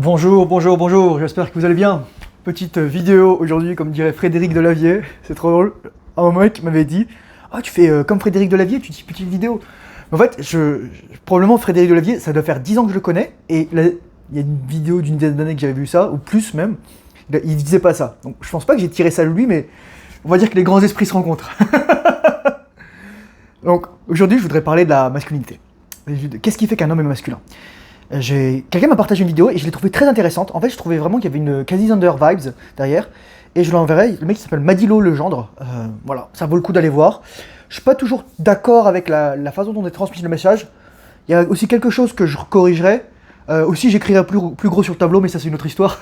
Bonjour, bonjour, bonjour, j'espère que vous allez bien. Petite vidéo aujourd'hui, comme dirait Frédéric Delavier, c'est trop drôle. Un mec m'avait dit Ah, tu fais comme Frédéric Delavier, tu dis petite vidéo. En fait, probablement Frédéric Delavier, ça doit faire 10 ans que je le connais, et là, il y a une vidéo d'une dizaine d'années que j'avais vu ça, ou plus même, il disait pas ça. Donc je pense pas que j'ai tiré ça de lui, mais on va dire que les grands esprits se rencontrent. Donc aujourd'hui, je voudrais parler de la masculinité. Qu'est-ce qui fait qu'un homme est masculin? Quelqu'un m'a partagé une vidéo et je l'ai trouvée très intéressante. En fait, je trouvais vraiment qu'il y avait une quasi Thunder vibes derrière. Et je l'enverrai. Le mec il s'appelle Madilo Legendre. Voilà, ça vaut le coup d'aller voir. Je suis pas toujours d'accord avec la façon dont est transmis le message. Il y a aussi quelque chose que je corrigerai. Aussi, j'écrirai plus gros sur le tableau, mais ça c'est une autre histoire.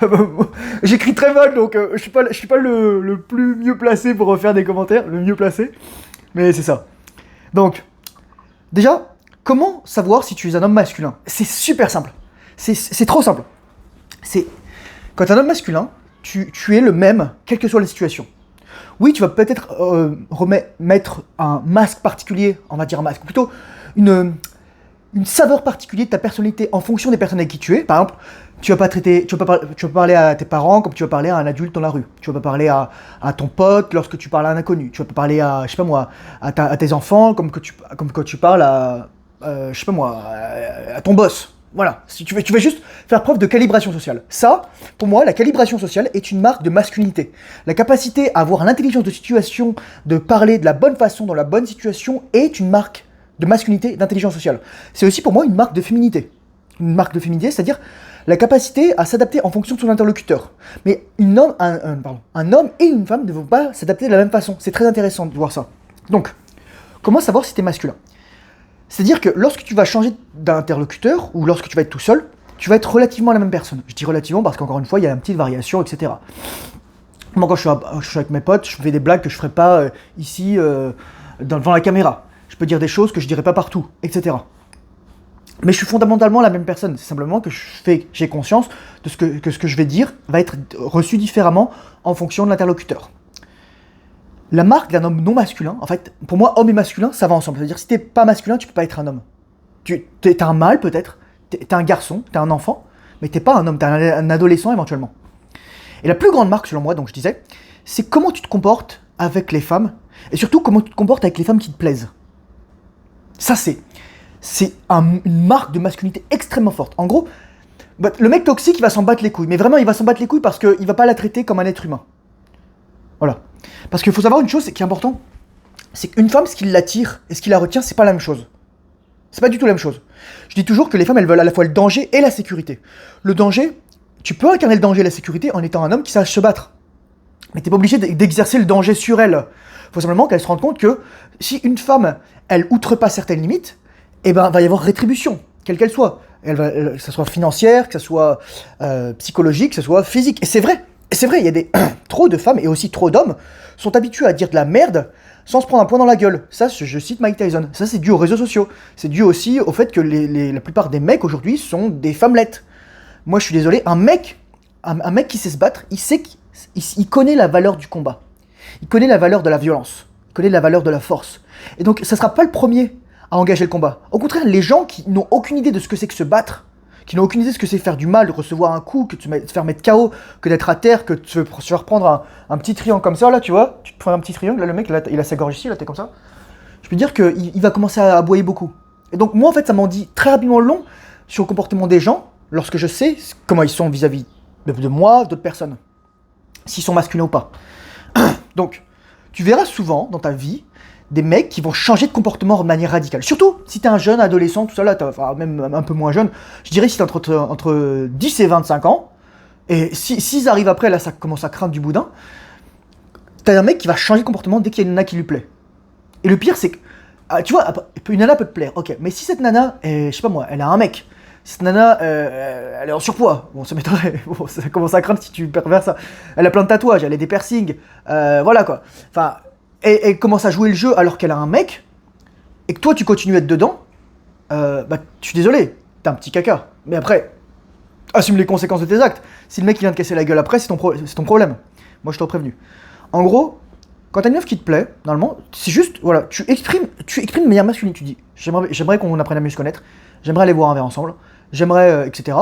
J'écris très mal, donc je suis pas le plus mieux placé pour refaire des commentaires, le mieux placé. Mais c'est ça. Donc, déjà, comment savoir si tu es un homme masculin? C'est super simple. C'est trop simple. C'est quand tu es un homme masculin, tu es le même, quelle que soit la situation. Oui, tu vas peut-être mettre un masque particulier, on va dire un masque, plutôt une saveur particulière de ta personnalité en fonction des personnes avec qui tu es. Par exemple, tu vas parler à tes parents comme tu vas parler à un adulte dans la rue. Tu vas pas parler à ton pote lorsque tu parles à un inconnu. Tu vas pas parler à, je sais pas moi, à tes enfants comme quand tu parles à, je sais pas moi, à ton boss. Voilà. Si tu vas juste faire preuve de calibration sociale. Ça, pour moi, la calibration sociale est une marque de masculinité. La capacité à avoir l'intelligence de situation, de parler de la bonne façon dans la bonne situation est une marque de masculinité, d'intelligence sociale. C'est aussi pour moi une marque de féminité. Une marque de féminité, c'est-à-dire la capacité à s'adapter en fonction de son interlocuteur. Mais un homme et une femme ne vont pas s'adapter de la même façon. C'est très intéressant de voir ça. Donc, comment savoir si tu es masculin? C'est-à-dire que lorsque tu vas changer d'interlocuteur, ou lorsque tu vas être tout seul, tu vas être relativement la même personne. Je dis relativement parce qu'encore une fois, il y a une petite variation, etc. Moi, quand je suis avec mes potes, je fais des blagues que je ne ferais pas ici, devant la caméra. Je peux dire des choses que je dirais pas partout, etc. Mais je suis fondamentalement la même personne. C'est simplement que j'ai conscience de ce que je vais dire va être reçu différemment en fonction de l'interlocuteur. La marque d'un homme non masculin, en fait, pour moi, homme et masculin, ça va ensemble. C'est-à-dire, si t'es pas masculin, tu peux pas être un homme. T'es un mâle, peut-être, t'es un garçon, t'es un enfant, mais t'es pas un homme, t'es un adolescent éventuellement. Et la plus grande marque, selon moi, donc je disais, c'est comment tu te comportes avec les femmes, et surtout comment tu te comportes avec les femmes qui te plaisent. Ça, c'est une marque de masculinité extrêmement forte. En gros, le mec toxique, il va s'en battre les couilles. Mais vraiment, il va s'en battre les couilles parce qu'il va pas la traiter comme un être humain. Voilà. Parce qu'il faut savoir une chose qui est importante, c'est qu'une femme, ce qui l'attire et ce qui la retient, c'est pas la même chose. C'est pas du tout la même chose. Je dis toujours que les femmes, elles veulent à la fois le danger et la sécurité. Le danger, tu peux incarner le danger et la sécurité en étant un homme qui sache se battre. Mais t'es pas obligé d'exercer le danger sur elle. Faut simplement qu'elle se rende compte que si une femme, elle outrepasse certaines limites, eh ben, va y avoir rétribution, quelle qu'elle soit. Que ce soit financière, que ce soit psychologique, que ce soit physique. Et c'est vrai, il y a trop de femmes et aussi trop d'hommes sont habitués à dire de la merde sans se prendre un poing dans la gueule. Ça, je cite Mike Tyson. Ça, c'est dû aux réseaux sociaux. C'est dû aussi au fait que la plupart des mecs aujourd'hui sont des femmelettes. Moi, je suis désolé, un mec qui sait se battre, il connaît la valeur du combat. Il connaît la valeur de la violence. Il connaît la valeur de la force. Et donc, ça sera pas le premier à engager le combat. Au contraire, les gens qui n'ont aucune idée de ce que c'est que se battre, qui n'ont aucune idée de ce que c'est faire du mal, de recevoir un coup, que te faire mettre KO, que d'être à terre, que de se faire prendre un petit triangle comme ça, là, tu vois, tu te prends un petit triangle, là, le mec, là, il a sa gorge ici, là, t'es comme ça. Je peux dire qu'il va commencer à aboyer beaucoup. Et donc, moi, en fait, ça m'en dit très rapidement long sur le comportement des gens, lorsque je sais comment ils sont vis-à-vis de moi, d'autres personnes. S'ils sont masculins ou pas. Donc, tu verras souvent dans ta vie des mecs qui vont changer de comportement de manière radicale. Surtout si t'es un jeune adolescent, tout ça là, enfin même un peu moins jeune, je dirais si t'es entre 10 et 25 ans, et s'ils arrivent après, là ça commence à craindre du boudin, t'as un mec qui va changer de comportement dès qu'il y a une nana qui lui plaît. Et le pire c'est que, tu vois, une nana peut te plaire, ok, mais si cette nana, je sais pas moi, elle a un mec, si cette nana, elle est en surpoids, bon ça m'étonnerait, bon, ça commence à craindre si tu pervers ça, elle a plein de tatouages, elle a des piercings, voilà quoi, enfin... Et elle commence à jouer le jeu alors qu'elle a un mec, et que toi tu continues à être dedans, bah je suis désolé, t'es un petit caca. Mais après, assume les conséquences de tes actes. Si le mec il vient te casser la gueule après, c'est ton problème. Moi je t'ai prévenu. En gros, quand t'as une meuf qui te plaît, normalement, c'est juste, voilà, tu exprimes de manière masculine, tu dis, j'aimerais qu'on apprenne à mieux se connaître, j'aimerais aller boire un verre ensemble, j'aimerais, etc.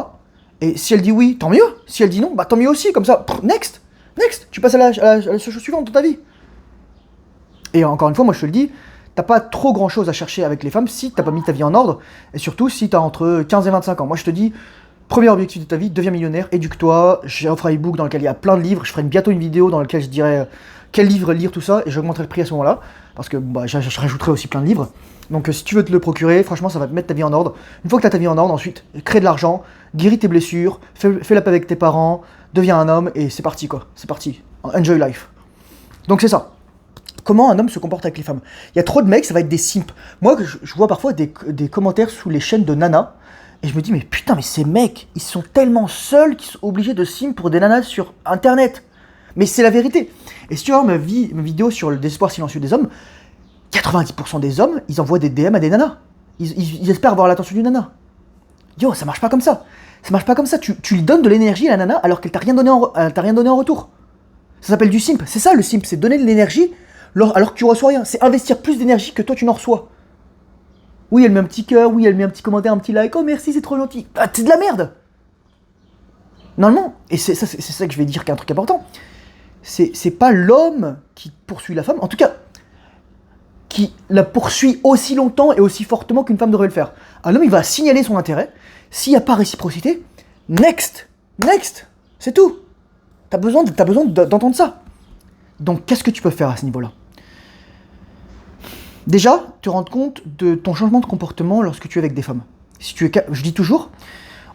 Et si elle dit oui, tant mieux. Si elle dit non, bah tant mieux aussi. Comme ça, next, next. Tu passes à la chose suivante dans ta vie. Et encore une fois, moi je te le dis, t'as pas trop grand chose à chercher avec les femmes si t'as pas mis ta vie en ordre. Et surtout si t'as entre 15 et 25 ans. Moi je te dis, premier objectif de ta vie, deviens millionnaire, éduque-toi. J'ai offert un e-book dans lequel il y a plein de livres. Je ferai bientôt une vidéo dans laquelle je dirai quel livre lire, tout ça. Et j'augmenterai le prix à ce moment-là. Parce que bah, je rajouterai aussi plein de livres. Donc si tu veux te le procurer, franchement ça va te mettre ta vie en ordre. Une fois que tu as ta vie en ordre, ensuite, crée de l'argent, guéris tes blessures, fais la paix avec tes parents, deviens un homme et c'est parti quoi. C'est parti. Enjoy life. Donc c'est ça. Comment un homme se comporte avec les femmes. Il y a trop de mecs, ça va être des simps. Moi, je vois parfois des commentaires sous les chaînes de nanas, et je me dis, mais putain, mais ces mecs, ils sont tellement seuls qu'ils sont obligés de simp pour des nanas sur Internet. Mais c'est la vérité. Et si tu vois ma vidéo sur le désespoir silencieux des hommes, 90% des hommes, ils envoient des DM à des nanas. Ils espèrent avoir l'attention d'une nana. Yo, ça marche pas comme ça. Ça marche pas comme ça. Tu lui donnes de l'énergie à la nana alors qu'elle t'a rien donné en retour. Ça s'appelle du simp. C'est ça le simp, c'est donner de l'énergie alors que tu reçois rien. C'est investir plus d'énergie que toi tu n'en reçois. Oui, elle met un petit cœur, oui, elle met un petit commentaire, un petit like. Oh merci, c'est trop gentil. Ah, t'es de la merde. Normalement, et c'est ça que je vais dire qui est un truc important. C'est pas l'homme qui poursuit la femme, en tout cas, qui la poursuit aussi longtemps et aussi fortement qu'une femme devrait le faire. Un homme, il va signaler son intérêt. S'il n'y a pas réciprocité, next, c'est tout. T'as besoin d'entendre ça. Donc, qu'est-ce que tu peux faire à ce niveau-là? Déjà, te rendre compte de ton changement de comportement lorsque tu es avec des femmes. Je dis toujours,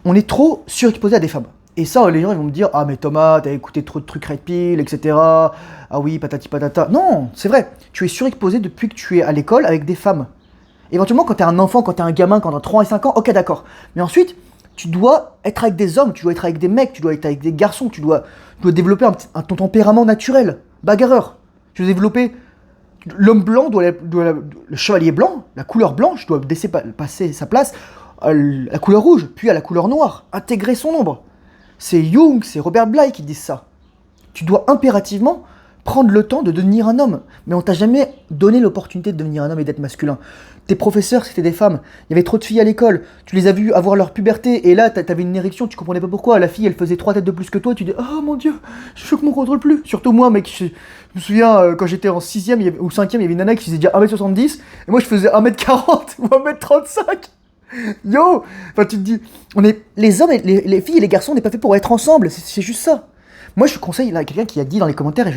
on est trop surexposé à des femmes. Et ça, les gens ils vont me dire, ah mais Thomas, t'as écouté trop de trucs Red Pill, etc. Ah oui, patati patata. Non, c'est vrai, tu es surexposé depuis que tu es à l'école avec des femmes. Éventuellement, quand t'es un enfant, quand t'es un gamin, quand t'as 3 et 5 ans, ok d'accord. Mais ensuite, tu dois être avec des hommes, tu dois être avec des mecs, tu dois être avec des garçons, tu dois développer ton tempérament naturel, bagarreur. Tu dois développer... L'homme blanc le chevalier blanc, la couleur blanche doit passer sa place à la couleur rouge, puis à la couleur noire, intégrer son ombre. C'est Jung, c'est Robert Bly qui disent ça. Tu dois impérativement prendre le temps de devenir un homme. Mais on t'a jamais donné l'opportunité de devenir un homme et d'être masculin. Tes professeurs, c'était des femmes. Il y avait trop de filles à l'école. Tu les as vues avoir leur puberté. Et là, t'avais une érection, tu comprenais pas pourquoi. La fille, elle faisait 3 têtes de plus que toi. Tu dis, oh mon dieu, je me contrôle plus. Surtout moi, mec, je me souviens, quand j'étais en 6ème ou 5ème, il y avait une nana qui faisait déjà 1m70. Et moi, je faisais 1m40 ou 1m35. Yo! Enfin, tu te dis, les hommes, les filles et les garçons, on n'est pas fait pour être ensemble. C'est juste ça. Moi, je conseille, là, quelqu'un qui a dit dans les commentaires, et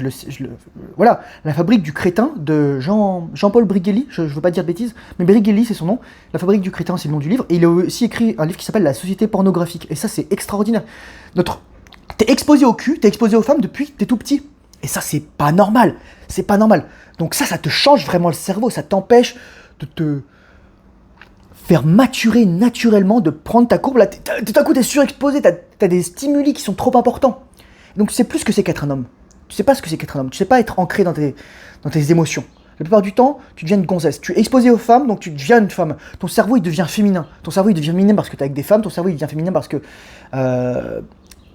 voilà, La fabrique du crétin de Jean-Paul Brigelli, je veux pas dire de bêtises, mais Brigelli, c'est son nom. La fabrique du crétin, c'est le nom du livre. Et il a aussi écrit un livre qui s'appelle La société pornographique. Et ça, c'est extraordinaire. T'es exposé au cul, t'es exposé aux femmes depuis que t'es tout petit. Et ça, c'est pas normal. C'est pas normal. Donc ça te change vraiment le cerveau. Ça t'empêche de te faire maturer naturellement, de prendre ta courbe. Là, tout à coup, t'es surexposé, t'as des stimuli qui sont trop importants. Donc tu sais plus ce que c'est qu'être un homme. Tu sais pas ce que c'est qu'être un homme. Tu sais pas être ancré dans tes émotions. La plupart du temps, tu deviens une gonzesse. Tu es exposé aux femmes, donc tu deviens une femme. Ton cerveau, il devient féminin. Ton cerveau, il devient féminin parce que t'es avec des femmes. Ton cerveau, il devient féminin parce que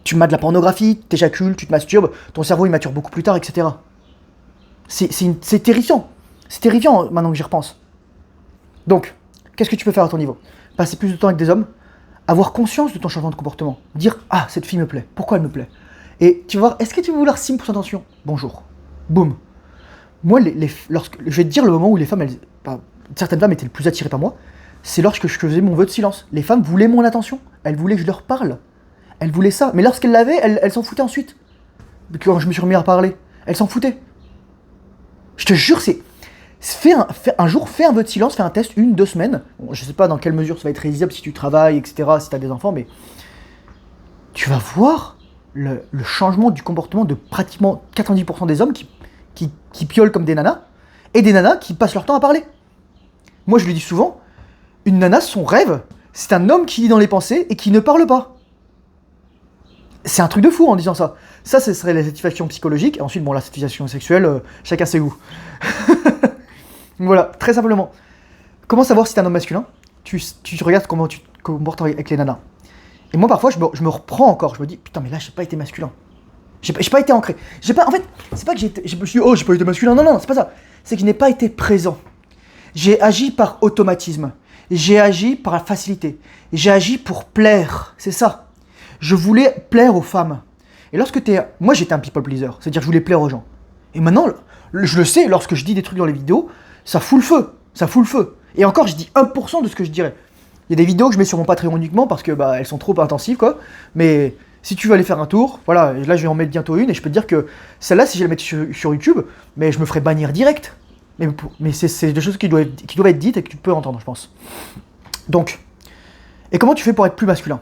tu mates de la pornographie, t'éjacules, tu te masturbes. Ton cerveau, il mature beaucoup plus tard, etc. C'est terrifiant. C'est terrifiant maintenant que j'y repense. Donc, qu'est-ce que tu peux faire à ton niveau? Passer plus de temps avec des hommes, avoir conscience de ton changement de comportement. Dire, ah, cette fille me plaît. Pourquoi elle me plaît? Et tu vas voir, est-ce que tu veux vouloir sim pour son attention? Bonjour. Boum. Moi, je vais te dire le moment où les femmes, certaines femmes étaient le plus attirées par moi, c'est lorsque je faisais mon vœu de silence. Les femmes voulaient mon attention. Elles voulaient que je leur parle. Elles voulaient ça. Mais lorsqu'elles l'avaient, elles s'en foutaient ensuite. Quand je me suis remis à parler, elles s'en foutaient. Je te jure, fais un vœu de silence, fais un test, 1-2 semaines. Bon, je sais pas dans quelle mesure ça va être réalisable si tu travailles, etc., si tu as des enfants, mais tu vas voir le changement du comportement de pratiquement 90% des hommes qui piolent comme des nanas, et des nanas qui passent leur temps à parler. Moi, je le dis souvent, une nana, son rêve, c'est un homme qui lit dans les pensées et qui ne parle pas. C'est un truc de fou en disant ça. Ça, ce serait la satisfaction psychologique. Et ensuite, bon, la satisfaction sexuelle, chacun ses goûts. Voilà, très simplement. Comment savoir si t'es un homme masculin? Tu regardes comment tu te comportes avec les nanas. Et moi, parfois, je me reprends encore. Je me dis, putain, mais là, j'ai pas été masculin. J'ai pas été ancré. En fait, c'est pas que je me suis dit, oh, j'ai pas été masculin. Non, c'est pas ça. C'est que je n'ai pas été présent. J'ai agi par automatisme. J'ai agi par facilité. J'ai agi pour plaire. C'est ça. je voulais plaire aux femmes. Et lorsque moi j'étais un people pleaser, c'est-à-dire je voulais plaire aux gens. Et maintenant, je le sais, lorsque je dis des trucs dans les vidéos, ça fout le feu, ça fout le feu. Et encore, je dis 1% de ce que je dirais. Il y a des vidéos que je mets sur mon Patreon uniquement parce que elles sont trop intensives, quoi. Mais si tu veux aller faire un tour, voilà, là je vais en mettre bientôt une, et je peux te dire que celle-là, si je la mets sur YouTube, mais je me ferais bannir direct. Mais c'est des choses qui doivent être dites et que tu peux entendre, je pense. Donc, et comment tu fais pour être plus masculin?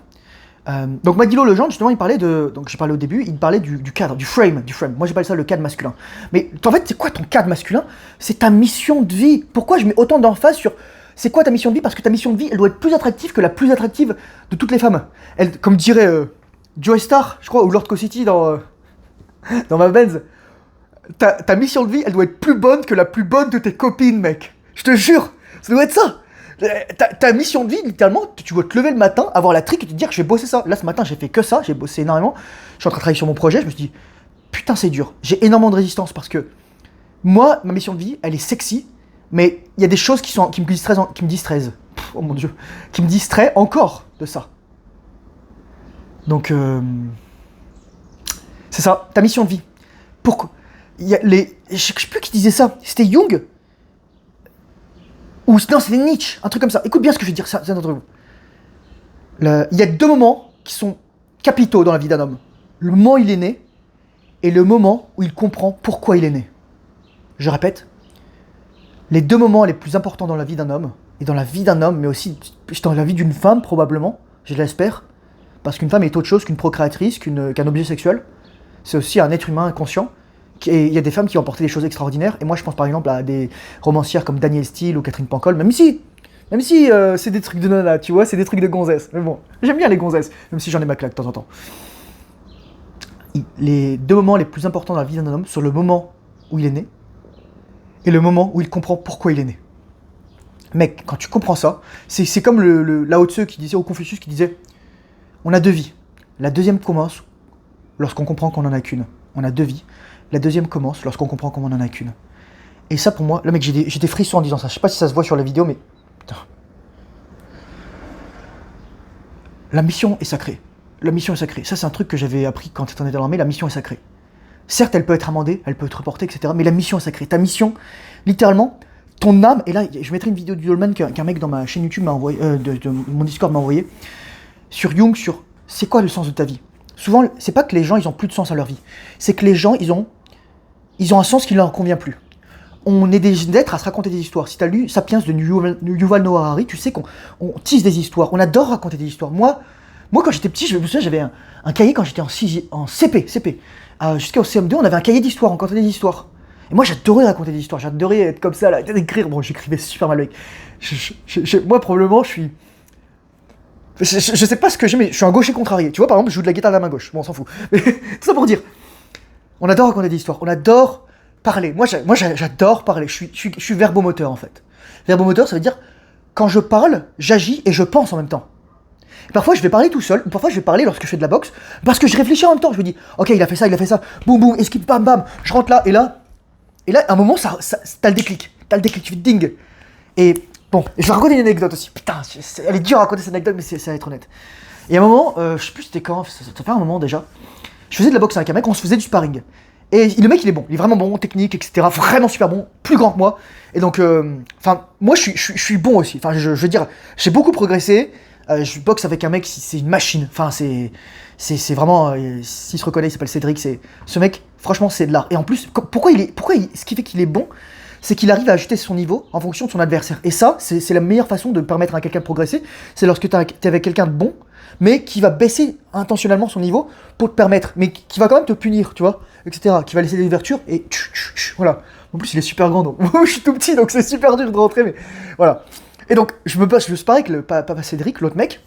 Donc Magdilo Legendre, justement, il parlait de... Donc j'ai parlé au début, il parlait du cadre, du frame. Moi j'appelle ça le cadre masculin. Mais en fait, c'est quoi ton cadre masculin? C'est ta mission de vie. Pourquoi je mets autant d'emphase sur... C'est quoi ta mission de vie? Parce que ta mission de vie, elle doit être plus attractive que la plus attractive de toutes les femmes. Comme dirait Joey Star, je crois, ou Lord City dans ma Benz. Ta mission de vie, elle doit être plus bonne que la plus bonne de tes copines, mec. Je te jure, ça doit être ça. Ta mission de vie, littéralement, tu dois te lever le matin, avoir la trique et te dire que je vais bosser ça. Là, ce matin, j'ai fait que ça, j'ai bossé énormément. Je suis en train de travailler sur mon projet, je me suis dit, putain, c'est dur. J'ai énormément de résistance parce que moi, ma mission de vie, elle est sexy, mais il y a des choses qui me distraisent. Oh mon Dieu, qui me distraient encore de ça. Donc, c'est ça, ta mission de vie. Pourquoi? Je sais plus qui disait ça, c'était Jung? Ou non, c'était Nietzsche, un truc comme ça. Écoute bien ce que je vais dire, c'est d'entre vous. Il y a deux moments qui sont capitaux dans la vie d'un homme. Le moment où il est né et le moment où il comprend pourquoi il est né. Je répète, les deux moments les plus importants dans la vie d'un homme, et dans la vie d'un homme, mais aussi dans la vie d'une femme probablement, je l'espère, parce qu'une femme est autre chose qu'une procréatrice, qu'un objet sexuel. C'est aussi un être humain inconscient. Et il y a des femmes qui ont apporté des choses extraordinaires. Et moi, je pense par exemple à des romancières comme Danielle Steele ou Catherine Pancol, même si c'est des trucs de nana, tu vois, c'est des trucs de gonzesse. Mais bon, j'aime bien les gonzesses, même si j'en ai ma claque de temps en temps. Les deux moments les plus importants dans la vie d'un homme sont le moment où il est né et le moment où il comprend pourquoi il est né. Mec, quand tu comprends ça, c'est comme le Lao Tzu qui disait, au Confucius qui disait, on a deux vies. La deuxième commence lorsqu'on comprend qu'on en a qu'une. On a deux vies. La deuxième commence lorsqu'on comprend qu'on en a qu'une. Et ça, pour moi, là, mec, j'ai des frissons en disant ça. Je sais pas si ça se voit sur la vidéo, mais... Putain. La mission est sacrée. La mission est sacrée. Ça, c'est un truc que j'avais appris quand j'étais dans l'armée. La mission est sacrée. Certes, elle peut être amendée, elle peut être reportée, etc. Mais la mission est sacrée. Ta mission, littéralement, ton âme... Et là, je mettrai une vidéo du Dolman qu'un mec dans ma chaîne YouTube m'a envoyé... de mon Discord m'a envoyé. Sur Jung, sur... C'est quoi le sens de ta vie? Souvent, c'est pas que les gens, ils ont plus de sens à leur vie. C'est que les gens, ils ont un sens qui ne leur convient plus. On est des êtres à se raconter des histoires. Si tu as lu Sapiens de Yuval Noah Harari, tu sais qu'on tisse des histoires. On adore raconter des histoires. Moi quand j'étais petit, je me souviens, j'avais un cahier quand j'étais en CP. Jusqu'au CM2, on avait un cahier d'histoire, on racontait des histoires. Et moi, j'adorais raconter des histoires. J'adorais être comme ça, là, écrire. Bon, j'écrivais super mal, mec. Moi, probablement, je sais pas ce que j'ai, mais je suis un gaucher contrarié. Tu vois, par exemple, je joue de la guitare de la main gauche. Bon, on s'en fout. Mais tout ça pour dire, on adore raconter des histoires. On adore parler. Moi, j'adore parler. Je suis verbomoteur, en fait. Verbomoteur, ça veut dire, quand je parle, j'agis et je pense en même temps. Et parfois, je vais parler tout seul, ou parfois, je vais parler lorsque je fais de la boxe, parce que je réfléchis en même temps. Je me dis, ok, il a fait ça, boum, boum, esquive, bam, bam. Je rentre là, et là, à un moment, t'as le déclic. Tu fais ding. Et bon, je vais raconter une anecdote aussi. Putain, elle est dure à raconter cette anecdote, mais ça va être honnête. Et à un moment, je sais plus c'était quand, ça fait un moment déjà, je faisais de la boxe avec un mec, on se faisait du sparring. Et le mec, il est bon, il est vraiment bon, technique, etc. Vraiment super bon, plus grand que moi. Et donc, moi, je suis bon aussi. Enfin, je veux dire, j'ai beaucoup progressé. Je boxe avec un mec, c'est une machine. Enfin, c'est vraiment, s'il se reconnaît, il s'appelle Cédric. Ce mec, franchement, c'est de l'art. Et en plus, ce qui fait qu'il est bon, c'est qu'il arrive à ajuster son niveau en fonction de son adversaire. Et ça, c'est la meilleure façon de permettre à quelqu'un de progresser. C'est lorsque tu es avec quelqu'un de bon, mais qui va baisser intentionnellement son niveau pour te permettre, mais qui va quand même te punir, tu vois, etc. Qui va laisser des ouvertures et voilà. En plus, il est super grand, donc je suis tout petit, donc c'est super dur de rentrer, mais voilà. Et donc, je me sparais avec le papa Cédric, l'autre mec,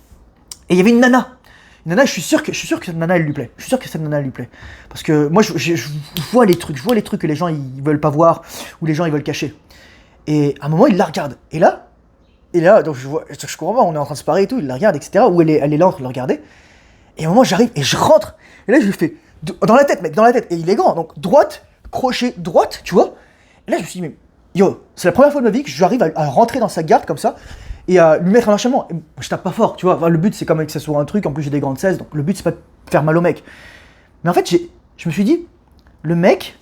et il y avait une nana. Une nana, je suis sûr que cette nana, elle lui plaît. Je suis sûr que cette nana, elle lui plaît. Parce que moi, je vois les trucs, que les gens, ils veulent pas voir, ou les gens, ils veulent cacher. Et à un moment, il la regarde. Et là, donc je comprends pas, on est en train de se parler et tout, il la regarde, etc. Ou elle est là en train de le regarder. Et à un moment, j'arrive et je rentre. Et là, je lui fais, dans la tête, mec, dans la tête. Et il est grand, donc droite, crochet, droite, tu vois. Et là, je me suis dit, mais yo, c'est la première fois de ma vie que j'arrive à rentrer dans sa garde comme ça. et à lui mettre un enchaînement. Et je tape pas fort, tu vois. Enfin, le but, c'est quand même que ça soit un truc. En plus, j'ai des grandes 16, donc le but, c'est pas de faire mal au mec. Mais en fait, je me suis dit, le mec,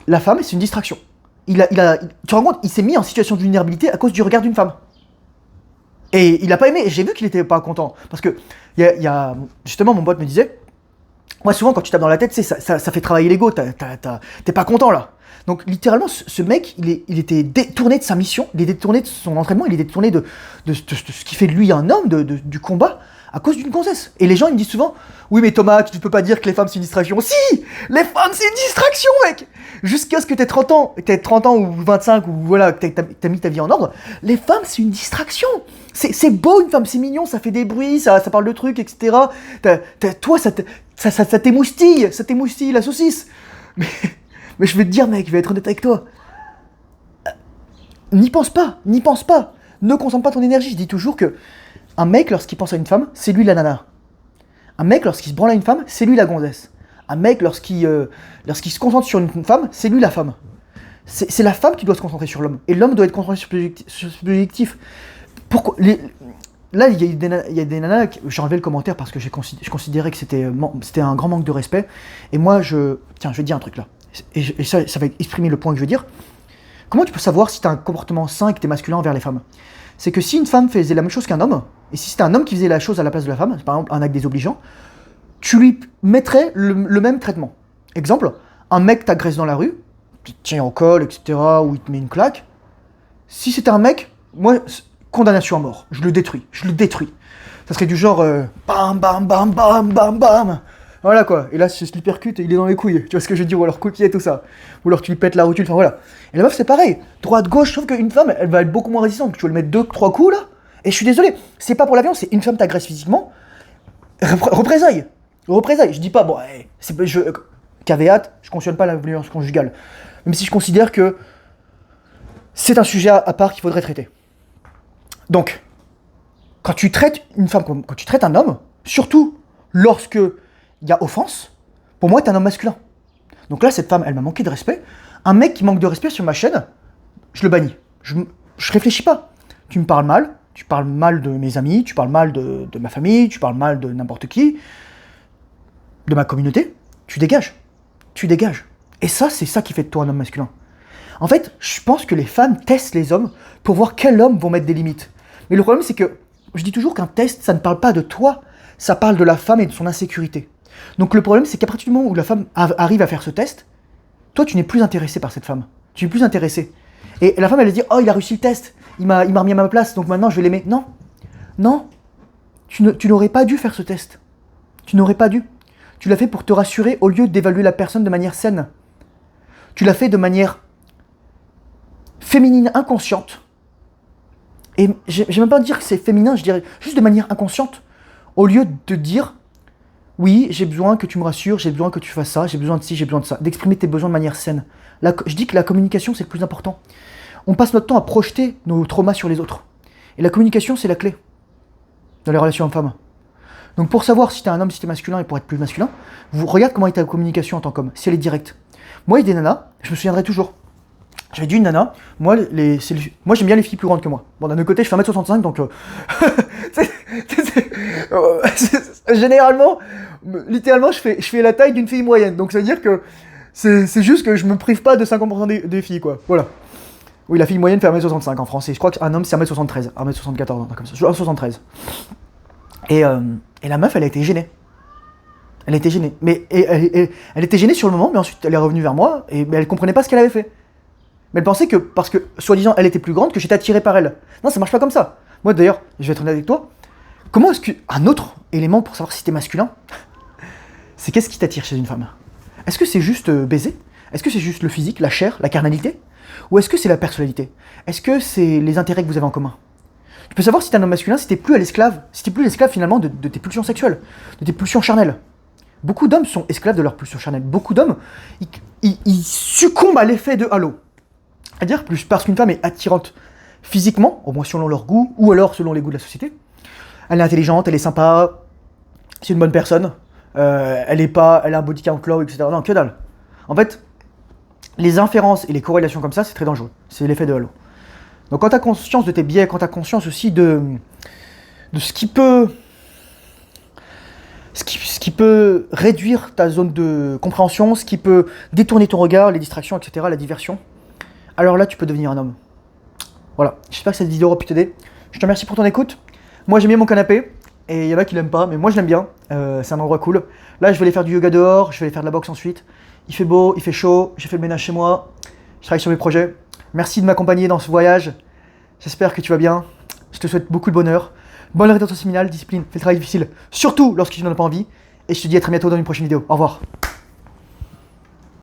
la femme, c'est une distraction. Tu te rends compte, il s'est mis en situation de vulnérabilité à cause du regard d'une femme. Et il a pas aimé, et j'ai vu qu'il était pas content. Parce que, justement, mon pote me disait, moi, souvent, quand tu tapes dans la tête, ça fait travailler l'ego, t'es pas content là. Donc, littéralement, ce mec, il était détourné de sa mission, il est détourné de son entraînement, il est détourné de ce qui fait de lui un homme, du combat, à cause d'une gonzesse. Et les gens, ils me disent souvent, oui, mais Thomas, tu peux pas dire que les femmes, c'est une distraction. Si, les femmes, c'est une distraction, mec. Jusqu'à ce que t'aies 30 ans ou 25, ou voilà, que t'as mis ta vie en ordre, les femmes, c'est une distraction. C'est beau, une femme, c'est mignon, ça fait des bruits, ça parle de trucs, etc. Toi, ça t'émoustille la saucisse. Mais je vais te dire, mec, je vais être honnête avec toi. N'y pense pas. Ne concentre pas ton énergie. Je dis toujours que un mec, lorsqu'il pense à une femme, c'est lui la nana. Un mec, lorsqu'il se branle à une femme, c'est lui la gonzesse. Un mec, lorsqu'il se concentre sur une femme, c'est lui la femme. C'est la femme qui doit se concentrer sur l'homme. Et l'homme doit être concentré sur ce objectif. Pourquoi Là, il y a des nanas, j'ai enlevé le commentaire parce que je considérais que c'était un grand manque de respect. Et moi, tiens, je vais te dire un truc là. Et ça va exprimer le point que je veux dire. Comment tu peux savoir si tu as un comportement sain et que tu es masculin envers les femmes? C'est que si une femme faisait la même chose qu'un homme, et si c'était un homme qui faisait la chose à la place de la femme, par exemple un acte désobligeant, tu lui mettrais le même traitement. Exemple, un mec t'agresse dans la rue, il te tient au col, etc., ou il te met une claque. Si c'était un mec, moi, condamnation à mort. Je le détruis. Ça serait du genre, bam, bam, bam, bam, bam, bam. Voilà quoi. Et là, je l'hypercute et il est dans les couilles. Tu vois ce que je veux dire? Ou alors coquille et tout ça. Ou alors tu lui pètes la rotule, enfin voilà. Et la meuf, c'est pareil. Droite, gauche, sauf qu'une femme, elle va être beaucoup moins résistante. Tu vas lui mettre 2-3 coups là. Et je suis désolé, c'est pas pour la violence, c'est une femme t'agresse physiquement. Représailles. Je dis pas, bon, caveat, je cautionne pas la violence conjugale. Même si je considère que c'est un sujet à part qu'il faudrait traiter. Donc, quand tu traites une femme comme quand tu traites un homme, surtout lorsque il y a offense, pour moi, t'es un homme masculin. Donc là, cette femme, elle m'a manqué de respect. Un mec qui manque de respect sur ma chaîne, je le bannis. Je réfléchis pas. Tu me parles mal, tu parles mal de mes amis, tu parles mal de ma famille, tu parles mal de n'importe qui, de ma communauté, tu dégages. Et ça, c'est ça qui fait de toi un homme masculin. En fait, je pense que les femmes testent les hommes pour voir quels hommes vont mettre des limites. Mais le problème, c'est que je dis toujours qu'un test, ça ne parle pas de toi, ça parle de la femme et de son insécurité. Donc le problème, c'est qu'à partir du moment où la femme arrive à faire ce test, toi, tu n'es plus intéressé par cette femme. Tu n'es plus intéressé. Et la femme, elle va dire, oh, il a réussi le test, il m'a remis à ma place, donc maintenant, je vais l'aimer. Non, tu n'aurais pas dû faire ce test. Tu n'aurais pas dû. Tu l'as fait pour te rassurer au lieu d'évaluer la personne de manière saine. Tu l'as fait de manière féminine inconsciente. Et j'aime même pas dire que c'est féminin, je dirais juste de manière inconsciente, au lieu de dire oui, j'ai besoin que tu me rassures, j'ai besoin que tu fasses ça, j'ai besoin de ci, j'ai besoin de ça, d'exprimer tes besoins de manière saine. Je dis que la communication, c'est le plus important. On passe notre temps à projeter nos traumas sur les autres. Et la communication, c'est la clé dans les relations hommes-femmes. Donc pour savoir si t'es un homme, si t'es masculin, et pour être plus masculin, regarde comment est ta communication en tant qu'homme, si elle est directe. Moi, il y a des nanas, je me souviendrai toujours. J'avais dit une nana, moi j'aime bien les filles plus grandes que moi. Bon, d'un autre côté, je fais 1m65, donc généralement, littéralement, je fais la taille d'une fille moyenne. Donc ça veut dire que c'est juste que je me prive pas de 50% des filles, quoi. Voilà. Oui, la fille moyenne fait 1m65 en français. Je crois qu'un homme, c'est 1m73, 1m74, comme ça. Je suis 1m73. Et la meuf, elle a été gênée. Mais elle était gênée sur le moment, mais ensuite elle est revenue vers moi, mais elle comprenait pas ce qu'elle avait fait. Mais elle pensait que, parce que, soi-disant, elle était plus grande, que j'étais attiré par elle. Non, ça marche pas comme ça. Moi, d'ailleurs, je vais être honnête avec toi, comment est-ce qu'un autre élément pour savoir si t'es masculin, c'est qu'est-ce qui t'attire chez une femme? Est-ce que c'est juste baiser? Est-ce que c'est juste le physique, la chair, la carnalité? Ou est-ce que c'est la personnalité? Est-ce que c'est les intérêts que vous avez en commun? Tu peux savoir si t'es un homme masculin, si t'es plus l'esclave finalement de tes pulsions sexuelles, de tes pulsions charnelles. Beaucoup d'hommes sont esclaves de leurs pulsions charnelles. Beaucoup d'hommes, ils succombent à l'effet de halo. C'est-à-dire plus parce qu'une femme est attirante physiquement, au moins selon leur goût, ou alors selon les goûts de la société. Elle est intelligente, elle est sympa, c'est une bonne personne, elle a un body count low, etc. Non, que dalle. En fait, les inférences et les corrélations comme ça, c'est très dangereux. C'est l'effet de halo. Donc quand tu as conscience de tes biais, quand tu as conscience aussi de ce qui peut réduire ta zone de compréhension, ce qui peut détourner ton regard, les distractions, etc., la diversion, alors là, tu peux devenir un homme. Voilà, j'espère que cette vidéo aura pu t'aider. Je te remercie pour ton écoute. Moi, j'aime bien mon canapé, et il y en a qui l'aiment pas, mais moi, je l'aime bien. C'est un endroit cool. Là, je vais aller faire du yoga dehors, je vais aller faire de la boxe ensuite. Il fait beau, il fait chaud, j'ai fait le ménage chez moi, je travaille sur mes projets. Merci de m'accompagner dans ce voyage. J'espère que tu vas bien. Je te souhaite beaucoup de bonheur. Bonne rétention séminale, discipline, fais le travail difficile, surtout lorsque tu n'en as pas envie. Et je te dis à très bientôt dans une prochaine vidéo. Au revoir.